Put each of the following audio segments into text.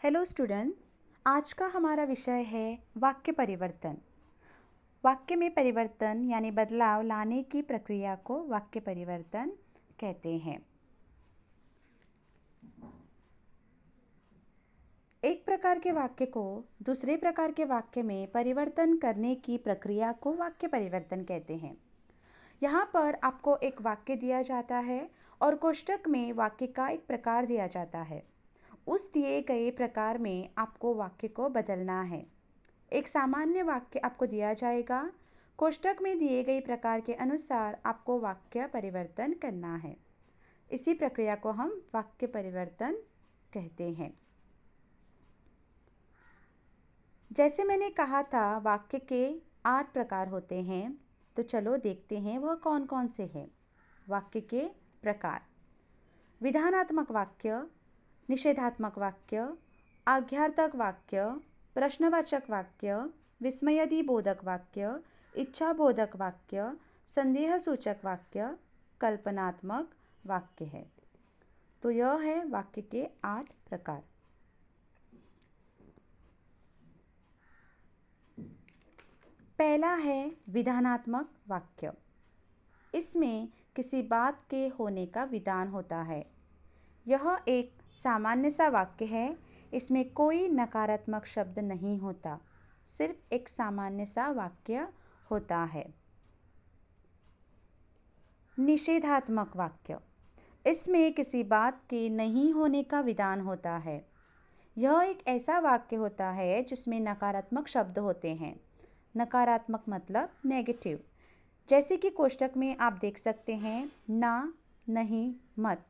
Hello student. आज का हमारा विषय है वाक्य परिवर्तन। वाक्य में परिवर्तन यानी बदलाव लाने की प्रक्रिया को वाक्य परिवर्तन कहते हैं। एक प्रकार के वाक्य को दूसरे प्रकार के वाक्य में परिवर्तन करने की प्रक्रिया को वाक्य परिवर्तन कहते हैं। यहाँ पर आपको एक वाक्य दिया जाता है और कोष्ठक में वाक्य का एक प्रकार दिया जाता है। उस दिए गए प्रकार में आपको वाक्य को बदलना है। एक सामान्य वाक्य आपको दिया जाएगा, कोष्ठक में दिए गए प्रकार के अनुसार आपको वाक्य परिवर्तन करना है। इसी प्रक्रिया को हम वाक्य परिवर्तन कहते हैं। जैसे मैंने कहा था, वाक्य के 8 प्रकार होते हैं, तो चलो देखते हैं वह कौन कौन से हैं। वाक्य के प्रकार: विधानात्मक वाक्य, निषेधात्मक वाक्य, आज्ञार्थक वाक्य, प्रश्नवाचक वाक्य, विस्मयादिबोधक वाक्य, इच्छाबोधक वाक्य, संदेहसूचक वाक्य, कल्पनात्मक वाक्य है। तो यह है वाक्य के 8 प्रकार। पहला है विधानात्मक वाक्य। इसमें किसी बात के होने का विधान होता है। यह एक सामान्य सा वाक्य है। इसमें कोई नकारात्मक शब्द नहीं होता, सिर्फ एक सामान्य सा वाक्य होता है। निषेधात्मक वाक्य: इसमें किसी बात के नहीं होने का विधान होता है। यह एक ऐसा वाक्य होता है जिसमें नकारात्मक शब्द होते हैं। नकारात्मक मतलब नेगेटिव। जैसे कि कोष्ठक में आप देख सकते हैं, ना, नहीं, मत,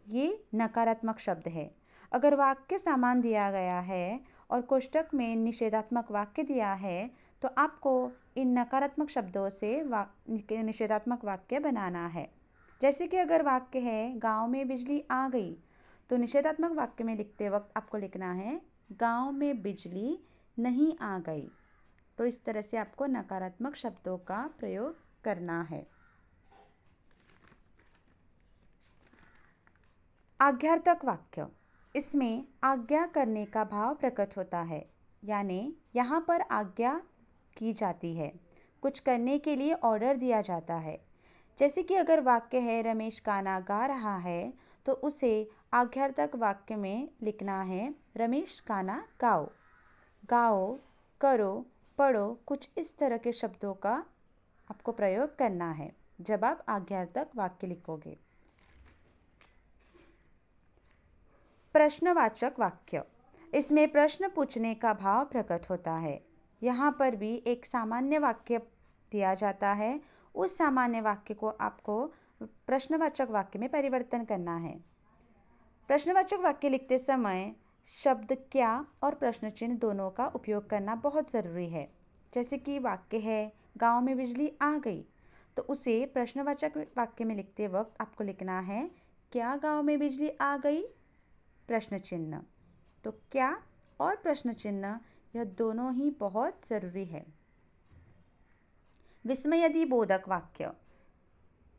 ये नकारात्मक शब्द है। अगर वाक्य समान दिया गया है और कोष्ठक में निषेधात्मक वाक्य दिया है, तो आपको इन नकारात्मक शब्दों से निषेधात्मक वाक्य बनाना है। जैसे कि अगर वाक्य है, गांव में बिजली आ गई, तो निषेधात्मक वाक्य में लिखते वक्त आपको लिखना है, गांव में बिजली नहीं आ गई। तो इस तरह से आपको नकारात्मक शब्दों का प्रयोग करना है। आज्ञार्थक वाक्य: इसमें आज्ञा करने का भाव प्रकट होता है, यानी यहाँ पर आज्ञा की जाती है, कुछ करने के लिए ऑर्डर दिया जाता है। जैसे कि अगर वाक्य है, रमेश गाना गा रहा है, तो उसे आज्ञार्थक वाक्य में लिखना है, रमेश गाना गाओ। गाओ, करो, पढ़ो, कुछ इस तरह के शब्दों का आपको प्रयोग करना है जब आप आज्ञार्थक वाक्य लिखोगे। प्रश्नवाचक वाक्य: इसमें प्रश्न पूछने का भाव प्रकट होता है। यहाँ पर भी एक सामान्य वाक्य दिया जाता है। उस सामान्य वाक्य को आपको प्रश्नवाचक वाक्य में परिवर्तन करना है। प्रश्नवाचक वाक्य लिखते समय शब्द क्या और प्रश्न चिन्ह दोनों का उपयोग करना बहुत ज़रूरी है। जैसे कि वाक्य है, गांव में बिजली आ गई, तो उसे प्रश्नवाचक वाक्य में लिखते वक्त आपको लिखना है, क्या गांव में बिजली आ गई, प्रश्न चिन्ह। तो क्या और प्रश्न चिन्ह यह दोनों ही बहुत ज़रूरी है। विस्मयादिबोधक वाक्य: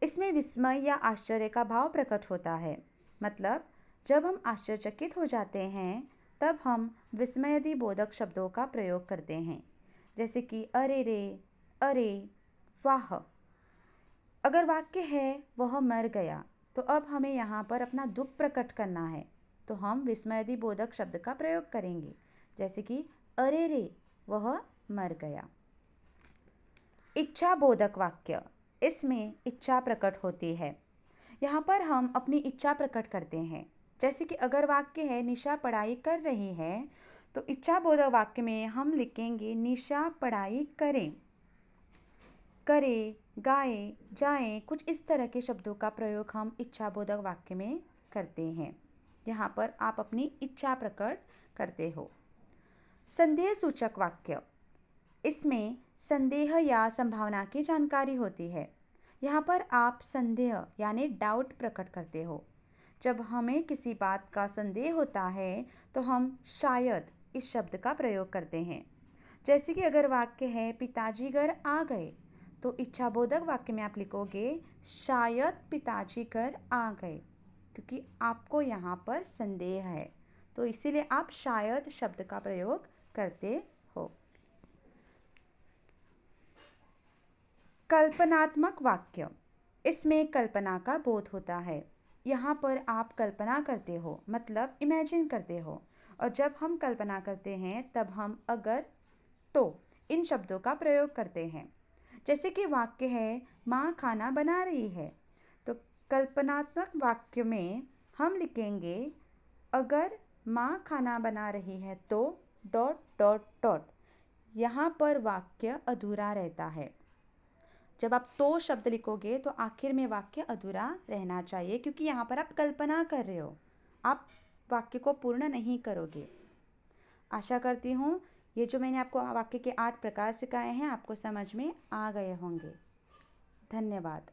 इसमें विस्मय या आश्चर्य का भाव प्रकट होता है। मतलब जब हम आश्चर्यचकित हो जाते हैं, तब हम विस्मयादिबोधक शब्दों का प्रयोग करते हैं। जैसे कि अरे रे, अरे, वाह। अगर वाक्य है, वह मर गया, तो अब हमें यहाँ पर अपना दुख प्रकट करना है, तो हम विस्मयादिबोधक शब्द का प्रयोग करेंगे। जैसे कि अरे रे, वह मर गया। इच्छाबोधक वाक्य: इसमें इच्छा प्रकट होती है। यहाँ पर हम अपनी इच्छा प्रकट करते हैं। जैसे कि अगर वाक्य है, निशा पढ़ाई कर रही है, तो इच्छाबोधक वाक्य में हम लिखेंगे, निशा पढ़ाई करें, करे, गाए, जाएं, कुछ इस तरह के शब्दों का प्रयोग हम इच्छाबोधक वाक्य में करते हैं। यहाँ पर आप अपनी इच्छा प्रकट करते हो। संदेह सूचक वाक्य: इसमें संदेह या संभावना की जानकारी होती है। यहाँ पर आप संदेह यानी डाउट प्रकट करते हो। जब हमें किसी बात का संदेह होता है, तो हम शायद इस शब्द का प्रयोग करते हैं। जैसे कि अगर वाक्य है, पिताजी घर आ गए, तो इच्छाबोधक वाक्य में आप लिखोगे, शायद पिताजी घर आ गए, क्योंकि आपको यहाँ पर संदेह है। तो इसीलिए आप शायद शब्द का प्रयोग करते हो। कल्पनात्मक वाक्य, इसमें कल्पना का बोध होता है। यहाँ पर आप कल्पना करते हो, मतलब इमेजिन करते हो। और जब हम कल्पना करते हैं तब हम अगर तो इन शब्दों का प्रयोग करते हैं। जैसे कि वाक्य है माँ खाना बना रही है, तो कल्पनात्मक वाक्य में हम लिखेंगे अगर माँ खाना बना रही है तो डॉट डॉट डॉट। यहाँ पर वाक्य अधूरा रहता है। जब आप तो शब्द लिखोगे तो आखिर में वाक्य अधूरा रहना चाहिए, क्योंकि यहाँ पर आप कल्पना कर रहे हो, आप वाक्य को पूर्ण नहीं करोगे। आशा करती हूँ ये जो मैंने आपको वाक्य के 8 प्रकार सिखाए हैं आपको समझ में आ गए होंगे। धन्यवाद।